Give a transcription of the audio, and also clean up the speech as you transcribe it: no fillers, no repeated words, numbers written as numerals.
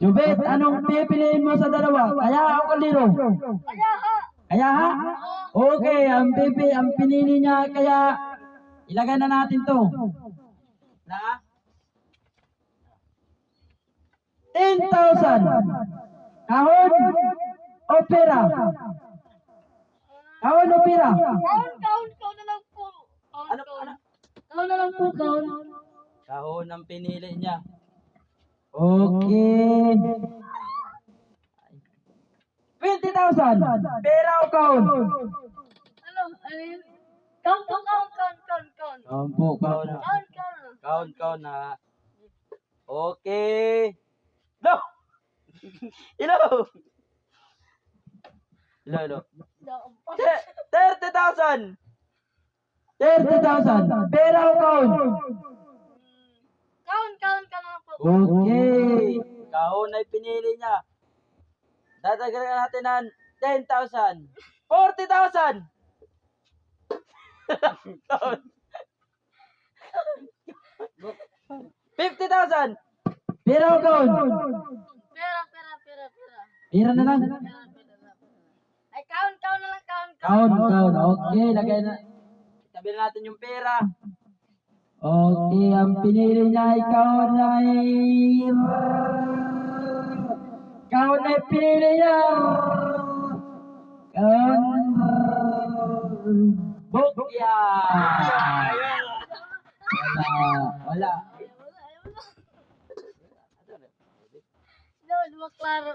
Jubet, anong pipiliin mo sa dalawa? Kaya o kaliro? Kaya ha. Kaya ha? Okay, ang pinili niya kaya ilagay na natin to. Na? 10,000. Kahon o pera? Kahon o pera? Kaon na lang po. Ano? Kaon na lang po, kaon. Kahon ang pinili niya. Okay. 20,000. Pera o kahon? Ano yun? Kaon. Kahon po, kahon na. Kahon na. Okay. No! Hello! Hello. 30,000. 30,000. Pera o kahon? Kaon na lang po. Okay. Kahon ay pinili niya. Dadagdagan natin ng 10,000. 40,000. 50,000. Pera o kahon? Pera. Pera na lang. Ay, kaon na lang, Kahon. Okay, lagay na. Tabi natin yung pera. Okay, ang pinili niya ay kahon ay pinili niya. Kahon. Bukya. Wala. No, di ba klaro?